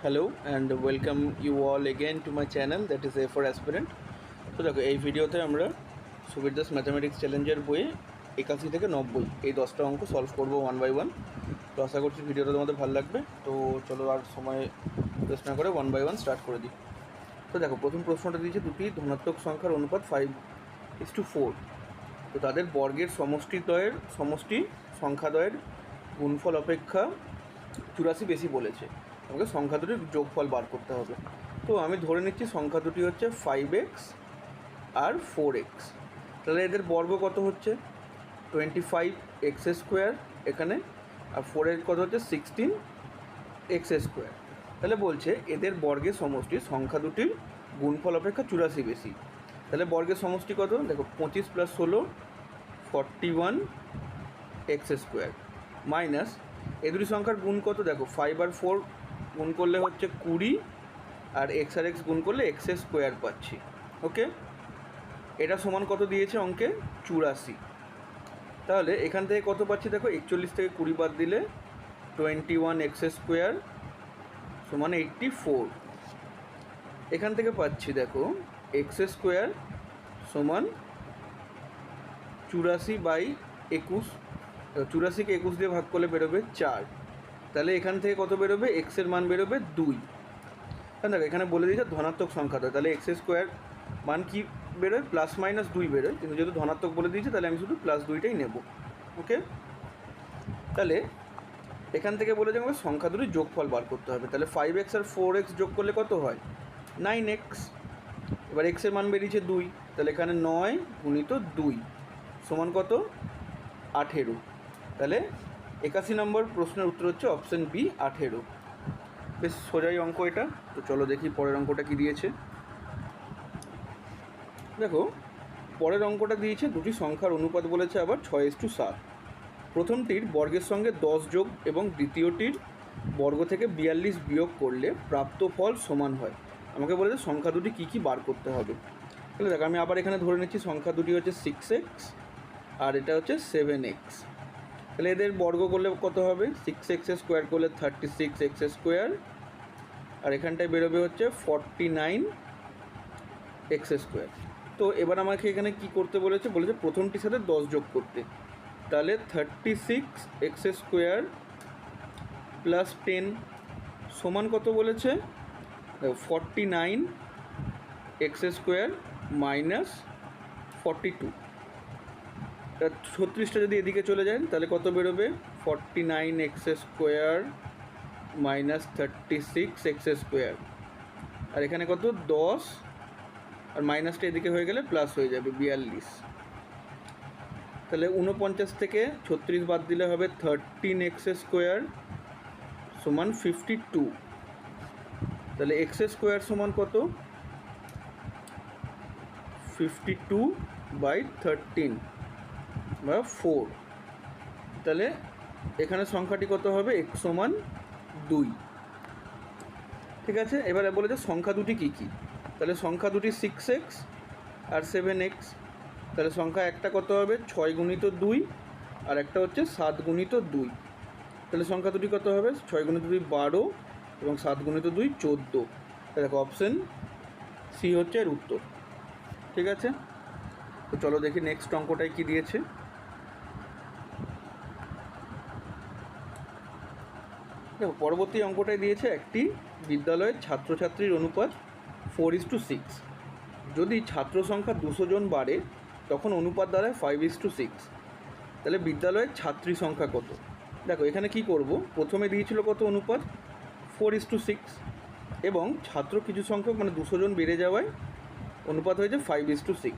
Hello and welcome you all again to my channel, that is A for Aspirant. তো দেখো এই ভিডিওতে আমরা সুবীর দাস ম্যাথামেটিক্স চ্যালেঞ্জের বইয়ে 81 থেকে 90 এই 10টা অঙ্ক সলভ করব ওয়ান বাই ওয়ান। তো আশা করছি ভিডিওটা তোমাদের ভালো লাগবে। তো চলো আর সময় ওয়েস্ট না করে ওয়ান বাই ওয়ান স্টার্ট করে দিই। তো দেখো প্রথম প্রশ্নটা দিয়েছে দুটি ধনাত্মক সংখ্যার অনুপাত 5:4। তো তাদের বর্গের সমষ্টি সংখ্যাদ্বয়ের গুণফল অপেক্ষা 84 বেশি বলেছে। আমাকে সংখ্যা দুটির যোগফল বার করতে হবে। তো আমি ধরে নিচ্ছি সংখ্যা দুটি হচ্ছে 5x আর 4x। তাহলে এদের বর্গ কত হচ্ছে 25x² এখানে, আর 4x কত হচ্ছে 16x²। তাহলে বলছে এদের বর্গের সমষ্টি সংখ্যা দুটির গুণফল অপেক্ষা 84 বেশি। তাহলে বর্গের সমষ্টি কত দেখো, 25 + 16 41x² মাইনাস এই দুটি সংখ্যার গুণ কত দেখো, 5 আর 4 গুণ করলে হচ্ছে 20, আর x আর x গুণ করলে x² পাচ্ছি। ওকে, এটা সমান কত দিয়েছে অঙ্কে 84। তাহলে এখান থেকে কত পাচ্ছি দেখো, 41 থেকে 20 বাদ দিলে 21x² সমান 84। এখান থেকে পাচ্ছি দেখো x² সমান 84/21। 84কে 21 দিয়ে ভাগ করলে বেরোবে 4। তাহলে এখান থেকে কত বেরোবে, এক্সের মান বেরোবে 2। কারণ দেখো এখানে বলে দিয়েছে ধনাত্মক সংখ্যা তো, তাহলে x² মান কি বেরোয়, +-2 বেরোয়, কিন্তু যেহেতু ধনাত্মক বলে দিয়েছে তাহলে আমি শুধু +2টাই নেব। ওকে, তাহলে এখান থেকে বলেছে আমাকে সংখ্যা দুটির যোগফল বার করতে হবে। তাহলে 5x আর 4x যোগ করলে কত হয় 9x। এবার এক্সের মান বেরিয়েছে 2, তাহলে এখানে 9 × 2 সমান কত 18। তাহলে 81 নম্বর প্রশ্নের উত্তর হচ্ছে অপশান বি 18। বেশ সোজাই অঙ্ক এটা। তো চলো দেখি পরের অঙ্কটা কী দিয়েছে। দেখো পরের অঙ্কটা দিয়েছে দুটি সংখ্যার অনুপাত বলেছে আবার 6:7। প্রথমটির বর্গের সঙ্গে 10 যোগ এবং দ্বিতীয়টির বর্গ থেকে 42 বিয়োগ করলে প্রাপ্ত ফল সমান হয়। আমাকে বলেছে সংখ্যা দুটি কী কী বার করতে হবে। তাহলে দেখো আমি আবার এখানে ধরে নিচ্ছি সংখ্যা দুটি হচ্ছে 6x আর এটা হচ্ছে 7x। তাহলে এদের বর্গ করলে কত হবে, 6x² করলে 36x², আর এখানটায় বেরোবে হচ্ছে 49x²। তো এবার আমাকে এখানে কি করতে বলেছে, প্রথমটির সাথে 10 যোগ করতে। তাহলে 36x² + 10 সমান কত বলেছে, 49x² - 42। 36টা যদি এদিকে চলে যায় তাহলে কত বেরোবে, 49x² - 36x², আর এখানে কত 10, আর মাইনাসটা এদিকে হয়ে গেলে প্লাস হয়ে যাবে 42। তাহলে 49 থেকে 36 বাদ দিলে হবে 13x² সমান 52। তাহলে x² সমান কত 52/13 বা 4। তাহলে এখানে সংখ্যাটি কত হবে, x সমান 2। ঠিক আছে, এবারে বলেছে সংখ্যা দুটি কী কী। তাহলে সংখ্যা দুটি 6x আর 7x। তাহলে সংখ্যা একটা কত হবে 6 × 2, আর একটা হচ্ছে 7 × 2। তাহলে সংখ্যা দুটি কত হবে, 6 × 2 12 এবং 7 × 2 14। তাহলে দেখো অপশান সি হচ্ছে এর উত্তর। ঠিক আছে, তো চলো দেখি নেক্সট অঙ্কটায় কী দিয়েছে। দেখো পরবর্তী অঙ্কটায় দিয়েছে একটি বিদ্যালয়ের ছাত্রছাত্রীর অনুপাত 4:6। যদি ছাত্র সংখ্যা 200 জন বাড়ে তখন অনুপাত দাঁড়ায় 5:6। তাহলে বিদ্যালয়ের ছাত্রী সংখ্যা কত। দেখো এখানে কি করব, প্রথমে দিয়েছিল কত অনুপাত 4:6, এবং ছাত্র কিছু সংখ্যক মানে 200 জন বেড়ে যাওয়ায় অনুপাত হয়েছে 5:6।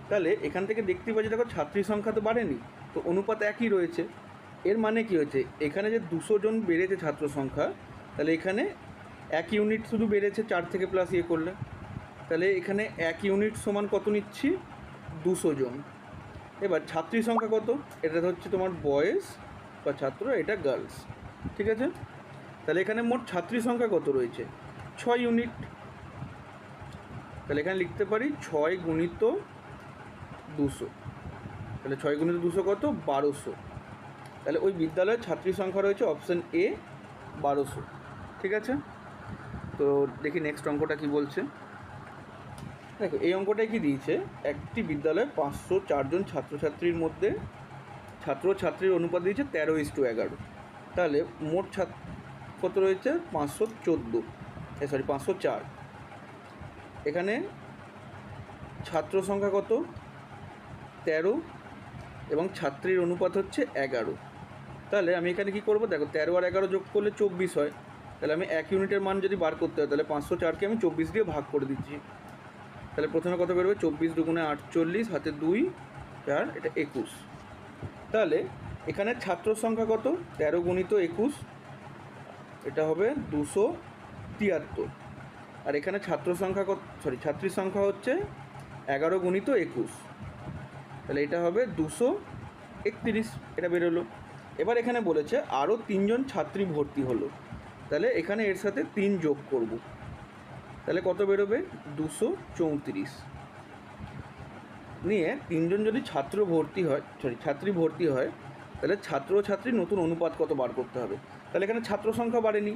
তাহলে এখান থেকে দেখতে পাচ্ছি দেখো ছাত্রী সংখ্যা তো বাড়েনি, তো অনুপাত একই রয়েছে। এর মানে কি হচ্ছে, এখানে যে 200 জন বেড়েছে ছাত্র সংখ্যা, তাহলে এখানে 1 ইউনিট শুধু বেড়েছে 4 থেকে প্লাস করলে। তাহলে এখানে 1 ইউনিট সমান কত নিচ্ছি 200 জন। এবার ছাত্রী সংখ্যা কত, এটা হচ্ছে তোমার বয়েজ বা ছাত্র, এটা গার্লস। ঠিক আছে, তাহলে এখানে মোট ছাত্রী সংখ্যা কত রয়েছে 6 ইউনিট। তাহলে এখানে লিখতে পারি 6 × 200। তাহলে 6 × 200 কত 1200। তাহলে ওই বিদ্যালয়ের ছাত্রী সংখ্যা রয়েছে অপশান এ 1200। ঠিক আছে, তো দেখি নেক্সট অঙ্কটা কি বলছে। দেখো এই অঙ্কটায় কি দিয়েছে, একটি বিদ্যালয়ে 504 জন ছাত্রছাত্রীর মধ্যে ছাত্রছাত্রীর অনুপাত দিয়েছে 13:11। তাহলে মোট কত রয়েছে 504। এখানে ছাত্র সংখ্যা কত 13 এবং ছাত্রীর অনুপাত হচ্ছে 11। তাহলে আমি এখানে কি করব, দেখো 13 আর 11 যোগ করলে 24 হয়। তাহলে আমি 1 ইউনিটের মান যদি বার করতে হয় তাহলে 504কে আমি 24 দিয়ে ভাগ করে দিচ্ছি। তাহলে প্রথমে কত বেরোবে, 24 দুগুণে 48, হাতে 2 4, এটা 21। তাহলে এখানে ছাত্র সংখ্যা কত 13 গুণিত 21, এটা হবে 273। আর এখানে ছাত্র সংখ্যা ছাত্রীর সংখ্যা হচ্ছে 11 গুণিত 21, তাহলে এটা হবে 231, এটা বেরোলো। এবার এখানে বলেছে আরও 3 জন ছাত্রী ভর্তি হলো, তাহলে এখানে এর সাথে 3 যোগ করব, তাহলে কত বেরোবে 234। নিয়ে 3 জন যদি ছাত্রী ভর্তি হয় তাহলে ছাত্র ছাত্রীর নতুন অনুপাত কত বার করতে হবে। তাহলে এখানে ছাত্র সংখ্যা বাড়েনি,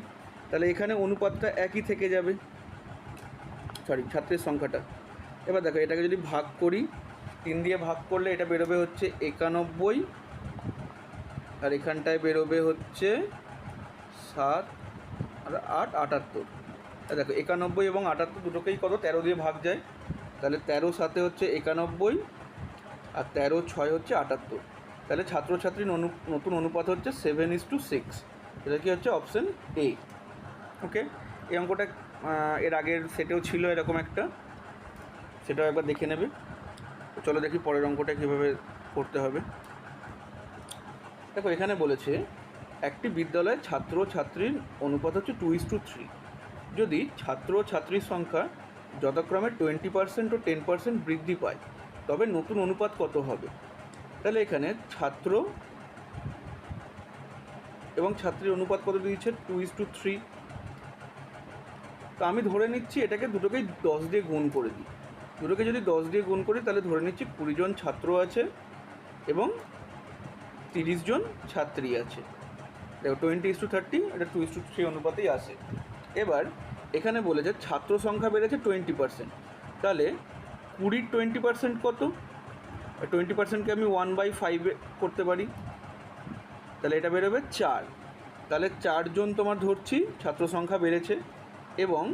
তাহলে এখানে অনুপাতটা একই থেকে যাবে, ছাত্রের সংখ্যাটা। এবার দেখো এটাকে যদি ভাগ করি, 3 দিয়ে ভাগ করলে এটা বেরোবে হচ্ছে 91, আর এখানটায় বেরোবে হচ্ছে 7 আর 8 78। দেখো 91 এবং 78 দুটোকেই কত 13 দিয়ে ভাগ যায়, তাহলে 13 সাথে হচ্ছে 91 আর 13 6 হচ্ছে 78। তাহলে ছাত্রছাত্রীর নতুন অনুপাত হচ্ছে 7:6। এটা কি হচ্ছে অপশান এ। ওকে, এই অঙ্কটা এর আগের সেটেও ছিল এরকম একটা, সেটাও একবার দেখে নেবে। চলো দেখি পরের অঙ্কটা কীভাবে করতে হবে। দেখো এখানে বলেছে একটি বিদ্যালয়ে ছাত্রছাত্রীর অনুপাত হচ্ছে 2:3। যদি ছাত্রছাত্রীর সংখ্যা যথাক্রমে 20% ও 10% বৃদ্ধি পায় তবে নতুন অনুপাত কত হবে। তাহলে এখানে ছাত্র এবং ছাত্রীর অনুপাত কত দিয়েছে 2:3। তো আমি ধরে নিচ্ছি এটাকে দুটোকেই 10 দিয়ে গুণ করে দিই। দুটোকে যদি 10 দিয়ে গুণ করি তাহলে ধরে নিচ্ছি 20 জন ছাত্র আছে এবং 30 জন ছাত্রী আছে। দেখো 20:30, এটা 2:3 অনুপাতেই আসে। এবার এখানে বলেছে ছাত্র সংখ্যা বেড়েছে 20%, তাহলে 20-র 20% কত, 20%কে আমি 1/5 করতে পারি, তাহলে এটা বেরোবে 4। তাহলে 4 জন তোমার ধরছি ছাত্র সংখ্যা বেড়েছে, এবং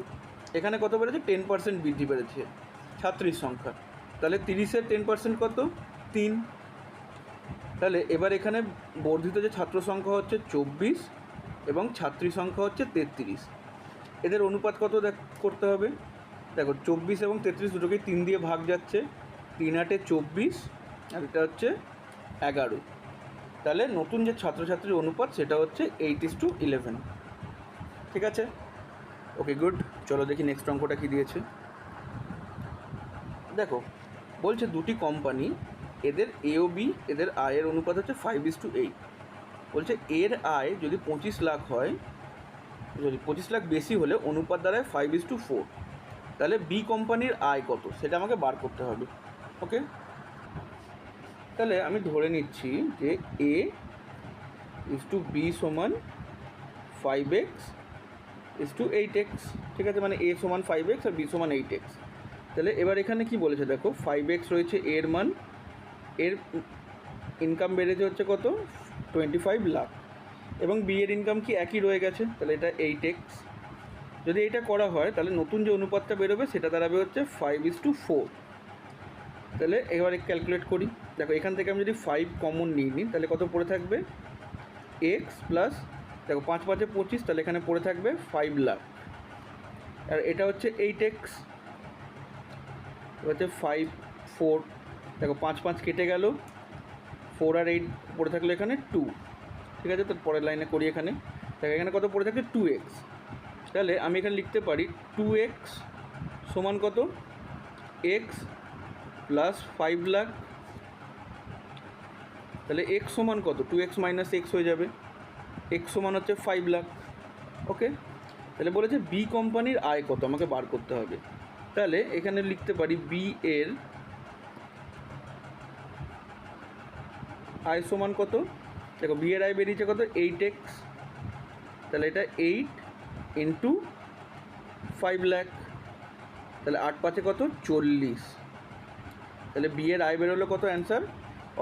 এখানে কত বেড়েছে 10% বৃদ্ধি পেয়েছে ছাত্রীর সংখ্যা, তাহলে 30-এর 10% কত 3। তাহলে এবার এখানে বর্ধিত যে ছাত্র সংখ্যা হচ্ছে 24 এবং ছাত্রী সংখ্যা হচ্ছে 33। এদের অনুপাত কত করতে হবে, দেখো 24 এবং 33 দুটোকেই 3 দিয়ে ভাগ যাচ্ছে, 3-8 24 আর এটা হচ্ছে 11। তাহলে নতুন যে ছাত্রছাত্রীর অনুপাত সেটা হচ্ছে 8:11। ঠিক আছে, ওকে গুড। চলো দেখি নেক্সট অঙ্কটা কী দিয়েছে। দেখো বলছে দুটি কোম্পানি, এদের এ ও বি, এদের আয়ের অনুপাত হচ্ছে 5:8। বলছে এর আয় যদি 25 লাখ হয়, যদি 25 লাখ বেশি হলে অনুপাত দাঁড়ায় 5:4। তাহলে বি কোম্পানির আয় কত সেটা আমাকে বার করতে হবে। ওকে, তাহলে আমি ধরে নিচ্ছি যে এ = বি সমান 5x = 8x। ঠিক আছে, মানে এ সমান 5x আর বি সমান 8x। তাহলে এবার এখানে কি বলেছে, দেখো 5x রয়েছে এর মান, এর ইনকাম বেড়েছে হচ্ছে কত 25 লাখ, এবং বি এর ইনকাম কি একই রয়ে গেছে, তাহলে এটা 8x। যদি এটা করা হয় তাহলে নতুন যে অনুপাতটা বেরোবে সেটা দাঁড়াবে হচ্ছে 5:4। তাহলে এবারে ক্যালকুলেট করি। দেখো এখান থেকে আমি যদি 5 কমন নিই তাহলে কত পড়ে থাকবে x প্লাস, দেখো 5 5 25, তাহলে এখানে পড়ে থাকবে 5 লাখ, আর এটা হচ্ছে 8x, হচ্ছে 5 4, দেখো 5 5 কেটে গেল, 4 আর 8 পড়ে থাকলো এখানে 2। ঠিক আছে, তো পরের লাইনে করি। এখানে দেখো এখানে কত পড়ে থাকে 2x, তাহলে আমি এখানে লিখতে পারি 2x সমান কত x প্লাস 5 লাখ। তাহলে x সমান কত 2x মাইনাস x হয়ে যাবে, x সমান হচ্ছে 5 লাখ। ওকে, তাহলে বলেছে বি কোম্পানির আয় কত আমাকে বার করতে হবে। তাহলে এখানে লিখতে পারি বি এর আয় সমান কত, দেখো বি এর আয় বেরিয়েছে কত 8x, তাহলে এটা 8 × 5 লাখ। তাহলে 8 পাঁচে কত 40। তাহলে বি এর আয় বেরোলো কত অ্যান্সার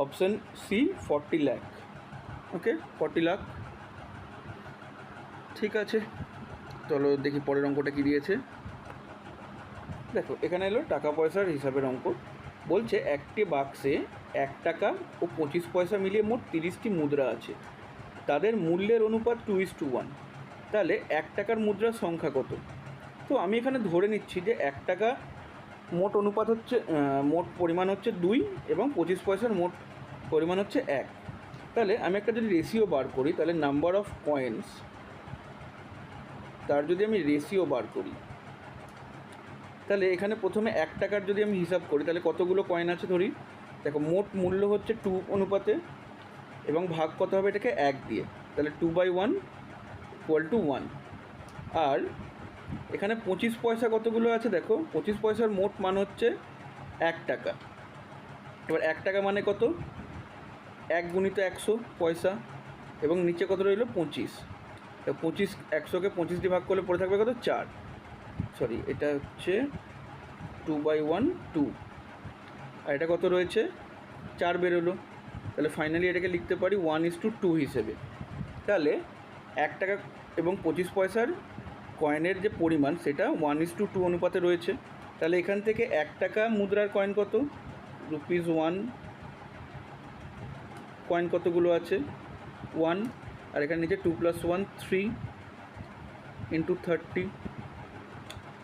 অপশান সি 40 লাখ। ওকে 40 লাখ। ঠিক আছে, চলো দেখি পরের অঙ্কটা কী দিয়েছে। দেখো এখানে এলো টাকা পয়সার হিসাবের অঙ্ক। বলছে একটি বাক্সে 1 টাকা ও 25 পয়সা মিলিয়ে মোট 30টি মুদ্রা আছে, তাদের মূল্যের অনুপাত 2:1। তাহলে 1 টাকার মুদ্রার সংখ্যা কত? তো আমি এখানে ধরে নিচ্ছি যে 1 টাকা মোট অনুপাত হচ্ছে মোট পরিমাণ হচ্ছে 2 এবং 25 পয়সার মোট পরিমাণ হচ্ছে 1। তাহলে আমি একটা যদি রেশিও বার করি, তাহলে নাম্বার অফ কয়েন্স, তার যদি আমি রেশিও বার করি, তাহলে এখানে প্রথমে 1 টাকার যদি আমি হিসাব করি, তাহলে কতগুলো কয়েন আছে ধরি। দেখো মোট মূল্য হচ্ছে 2 অনুপাতে এবং ভাগ কত হবে এটাকে 1 দিয়ে, তাহলে 2/1 = 1। আর এখানে 25 পয়সা কতগুলো আছে দেখো, 25 পয়সার মোট মান হচ্ছে 1 টাকা। এবার 1 টাকা মানে কত 1 গুণিত 100 পয়সা এবং নিচে কত রইল 25। 25 100কে 25 দিয়ে ভাগ করলে পড়ে থাকবে কত 4। সরি, এটা হচ্ছে 2/1 2, আর এটা কত রয়েছে 4 বেরোলো। তাহলে ফাইনালি এটাকে লিখতে পারি 1:2 হিসেবে। তাহলে 1 টাকা এবং 25 পয়সার কয়েনের যে পরিমাণ সেটা 1:2 অনুপাতে রয়েছে। তাহলে এখান থেকে 1 টাকা মুদ্রার কয়েন কত ₹1 কয়েন কতগুলো আছে 1, আর এখানে নিচে 2 + 1 3 × 30।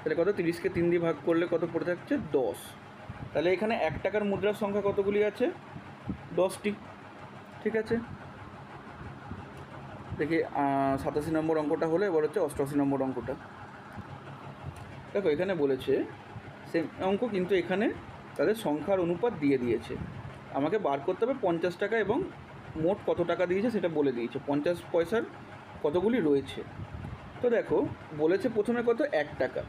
তাহলে কত 30কে 3 দিয়ে ভাগ করলে কত পড়ে থাকছে 10। তাহলে এখানে 1 টাকার মুদ্রার সংখ্যা কতগুলি আছে 10টি। ঠিক আছে, দেখি 87 নম্বর অঙ্কটা হলো। এবার হচ্ছে 88 নম্বর অঙ্কটা। দেখো এখানে বলেছে সেম অঙ্ক, কিন্তু এখানে তাদের সংখ্যার অনুপাত দিয়ে দিয়েছে। আমাকে বার করতে হবে 50 টাকা এবং মোট কত টাকা দিয়েছে সেটা বলে দিয়েছে, 50 পয়সার কতগুলি রয়েছে। তো দেখো বলেছে প্রথমে কত 1 টাকা,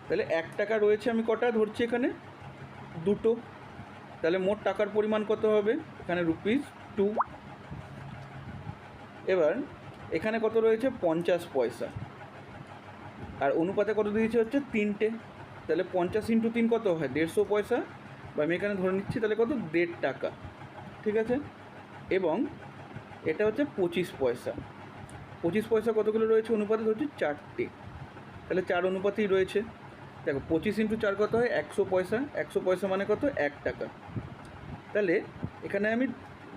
তাহলে 1 টাকা রয়েছে আমি কটা ধরছি এখানে 2টো। তাহলে মোট টাকার পরিমাণ কত হবে এখানে ₹2। এবার এখানে কত রয়েছে 50 পয়সা, আর অনুপাতে কত দিয়েছে হচ্ছে 3টে। তাহলে 50 × 3 কত হয় 150 পয়সা, বা আমি এখানে ধরে নিচ্ছি তাহলে কত 1.5 টাকা। ঠিক আছে, এবং এটা হচ্ছে 25 পয়সা। 25 পয়সা কতগুলো রয়েছে অনুপাতে হচ্ছে 4টে, তাহলে 4 অনুপাতেই রয়েছে। দেখো 25 × 4 কত হয় 100 পয়সা, 100 পয়সা মানে কত 1 টাকা। তাহলে এখানে আমি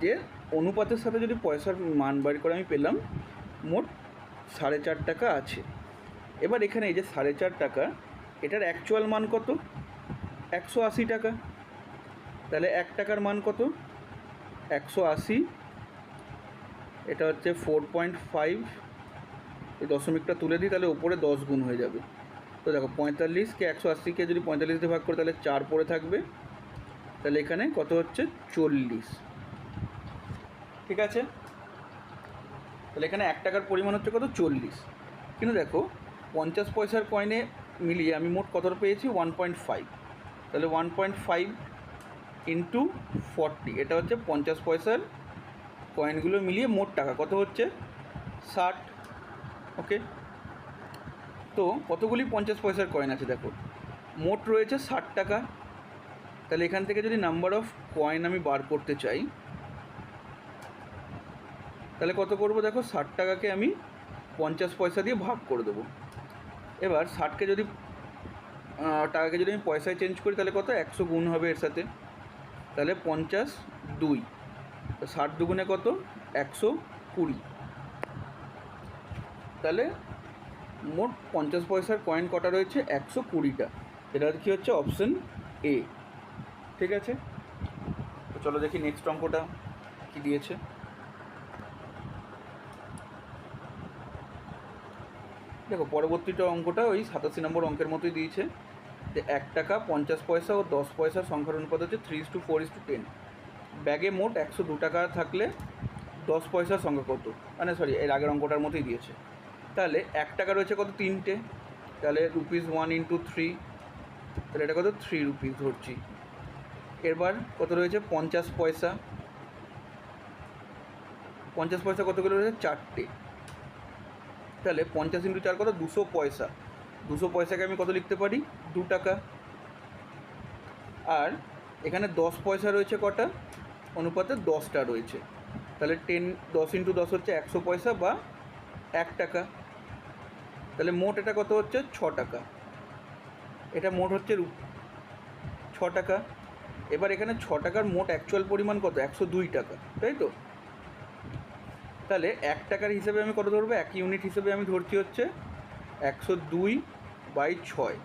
যে অনুপাতের সাথে যদি পয়সার মান বার করে আমি পেলাম মোট 4.5 টাকা আছে। এবার এখানে এই যে 4.5 টাকা, এটার অ্যাকচুয়াল মান কত 180 টাকা। তাহলে 1 টাকার মান কত 180, এটা হচ্ছে 4.5। এই দশমিকটা তুলে দিই, তাহলে ওপরে 10 গুণ হয়ে যাবে। তো দেখো 45কে 180কে যদি 45 দিয়ে ভাগ করে তাহলে 4 পড়ে থাকবে, তাহলে এখানে কত হচ্ছে 40। ঠিক আছে, তাহলে এখানে 1 টাকার পরিমাণ হচ্ছে কত 40। কিন্তু দেখো 50 পয়সার কয়েনে মিলিয়ে আমি মোট কত পেয়েছি 1.5। তাহলে 1.5 × 40, এটা হচ্ছে 50 পয়সার কয়েনগুলো মিলিয়ে মোট টাকা কত হচ্ছে 60। ওকে, তো কতগুলি 50 পয়সার কয়েন আছে দেখো, মোট রয়েছে 60 টাকা। তাহলে এখান থেকে যদি নাম্বার অফ কয়েন আমি বার করতে চাই, তাহলে কত করব দেখো 60 টাকাকে আমি 50 পয়সা দিয়ে ভাগ করে দেবো। এবার 60কে যদি টাকাকে যদি আমি পয়সায় চেঞ্জ করি তাহলে কত 100 গুণ হবে এর সাথে, তাহলে 50 2, তো 60 দুগুণে কত 120। তাহলে মোট 50 পয়সার কয়েন কটা রয়েছে 120টা। এটা কি হচ্ছে অপশন এ। ঠিক আছে, তো চলো দেখি নেক্সট অঙ্কটা কি দিয়েছে। দেখো পরবর্তীটা অঙ্কটা ওই 87 নম্বর অঙ্কের মতোই দিয়েছে, যে 1 টাকা 50 পয়সা ও 10 পয়সার সংখ্যার অনুপাত হচ্ছে 3:4:10। ব্যাগে মোট 102 টাকা থাকলে 10 পয়সার সংখ্যা কত, মানে সরি এর আগের অঙ্কটার মতোই দিয়েছে। তাহলে 1 টাকা রয়েছে কত 3টে, তাহলে ₹1 × 3, তাহলে এটা কত 3 রুপিস ধরছি। এবার কত রয়েছে 50 পয়সা, 50 পয়সা কতগুলো রয়েছে 4টে, তাহলে 50 × 4 কত 200 পয়সা। 200 পয়সাকে আমি কত লিখতে পারি? 2 টাকা। আর এখানে 10 পয়সা রয়েছে কটা? অনুপাতে 10টা রয়েছে। তাহলে 10 × 10 হচ্ছে 100 পয়সা বা 1 টাকা। তাহলে মোট এটা কত হচ্ছে? 6 টাকা। এটা মোট হচ্ছে 6 টাকা। এবার এখানে 6 টাকার মোট অ্যাকচুয়াল পরিমাণ কত? 102 টাকা, তাই তো? তাহলে 1 টাকার হিসেবে আমি কত ধরবো? 1 ইউনিট হিসেবে আমি ধরছি হচ্ছে 102/6,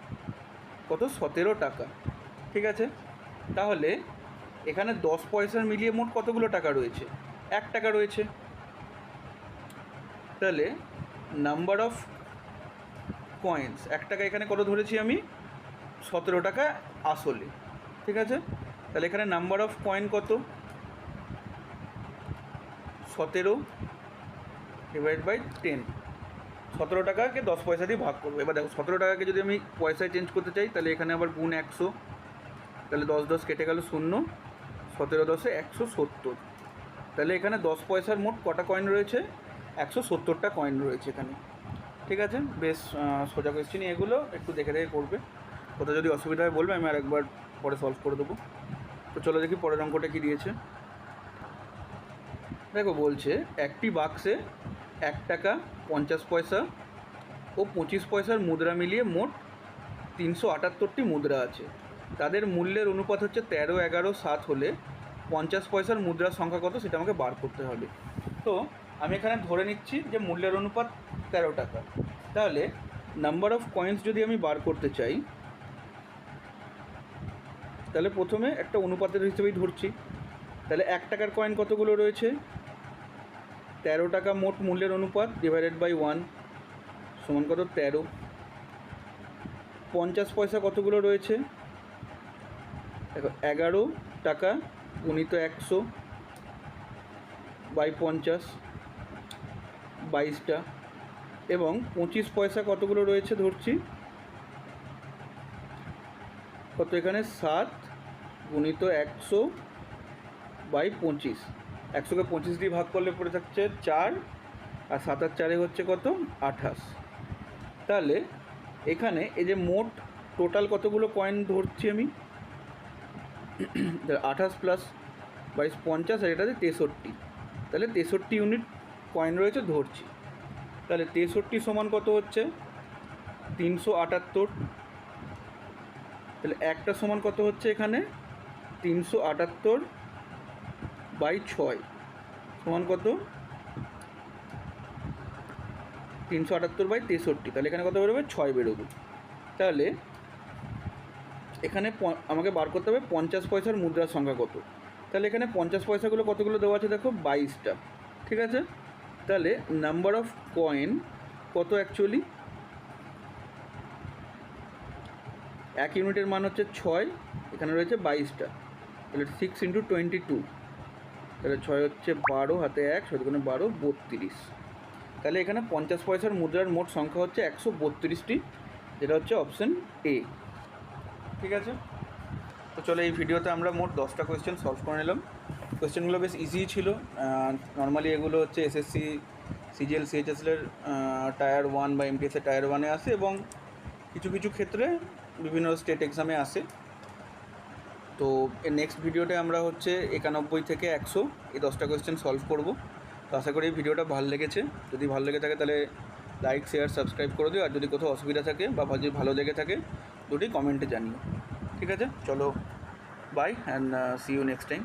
কত? 17 টাকা। ঠিক আছে, তাহলে এখানে 10 পয়সার মিলিয়ে মোট কতগুলো টাকা রয়েছে? 1 টাকা রয়েছে। তাহলে নাম্বার অফ কয়েন্স, 1 টাকা এখানে কত ধরেছি আমি? 17 টাকা আসলে। ঠিক আছে, তাহলে এখানে নাম্বার অফ কয়েন কত? 17 / 10। 17 টাকাকে 10 পয়সা দিয়ে ভাগ করবো। এবার দেখো 17 টাকাকে যদি আমি পয়সায় চেঞ্জ করতে চাই তাহলে এখানে আবার গুণ 100, তাহলে 10 10 কেটে গেল 0, 17 10 170। তাহলে এখানে 10 পয়সার মোট কটা কয়েন রয়েছে? 170টা কয়েন রয়েছে এখানে। ঠিক আছে, বেশ সোজা কোয়েশ্চেনই এগুলো, একটু দেখে দেখে করবে। কোথাও যদি অসুবিধা হয় বলবে, আমি আরেকবার পরে সলভ করে দেবো। তো চলো দেখি পরের অঙ্কটা কী দিয়েছে। দেখো বলছে একটি বাক্সে 1 টাকা, 50 পয়সা ও 25 পয়সার মুদ্রা মিলিয়ে মোট 378টি মুদ্রা আছে। তাদের মূল্যের অনুপাত হচ্ছে 13, 11, 7 হলে 50 পয়সার মুদ্রার সংখ্যা কত সেটা আমাকে বার করতে হবে। তো আমি এখানে ধরে নিচ্ছি যে মূল্যের অনুপাত 13 টাকা। তাহলে নাম্বার অফ কয়েন্স যদি আমি বার করতে চাই তাহলে প্রথমে একটা অনুপাতের হিসেবেই ধরছি। তাহলে 1 টাকার কয়েন কতগুলো রয়েছে? 13 টাকা মোট মূল্যের অনুপাত /1 সমান কত? 13। 50 পয়সা কতগুলো রয়েছে? দেখো 11 টাকা গুণিত 100 / 50, 22টা। এবং 25 পয়সা কতগুলো রয়েছে ধরছি? কত এখানে? 7 গুণিত 100 / 25। 100কে 25 দিয়ে ভাগ করলে পড়ে থাকছে 4, আর 7 আর 4 হচ্ছে কত? 28। তাহলে এখানে এই যে মোট টোটাল কতগুলো কয়েন ধরছি আমি? 28 + 22 50, আর এটাতে 63। তাহলে 63 ইউনিট কয়েন রয়েছে ধরছি। তাহলে 63 সমান কত হচ্ছে? 378। তাহলে একটা সমান কত হচ্ছে এখানে? 378/6 সমান কত? 378/63। তাহলে এখানে কত বেরোবে? 6 বেরোবে। তাহলে এখানে আমাকে বার করতে হবে 50 পয়সার মুদ্রার সংখ্যা কত। তাহলে এখানে 50 পয়সাগুলো কতগুলো দেওয়া আছে? দেখো 22টা। ঠিক আছে, তাহলে নাম্বার অফ কয়েন কত অ্যাকচুয়ালি? 1 ইউনিটের মান হচ্ছে 6, এখানে রয়েছে 22টা। তাহলে 6 × 22, তাহলে 6 হচ্ছে 12, হাতে 1, 7 × 12 32। তাহলে এখানে 50 পয়সার মুদ্রার মোট সংখ্যা হচ্ছে 132টি, যেটা হচ্ছে অপশান এ। ঠিক আছে, তো চলো এই ভিডিওতে আমরা মোট 10টা কোয়েশ্চেন সলভ করে নিলাম। কোয়েশ্চেনগুলো বেশ ইজি ছিল। নর্মালি এগুলো হচ্ছে এসএসসি, সিজিএল, সিএইচএসএলের টায়ার 1 বা এমটিএসের টায়ার 1-এ আসে, এবং কিছু কিছু ক্ষেত্রে বিভিন্ন স্টেট এক্সামে আসে। তো এর নেক্সট ভিডিওতে আমরা হচ্ছে 91 থেকে 100 এই 10টা কোয়েশ্চেন সলভ করব। তো আশা করি এই ভিডিওটা ভালো লেগেছে। যদি ভালো লেগে থাকে তাহলে লাইক, শেয়ার, সাবস্ক্রাইব করে দিও। আর যদি কোথাও অসুবিধা থাকে বা যদি ভালো লেগে থাকে দুটি কমেন্টে জানিও। ঠিক আছে, চলো bye and see you next time.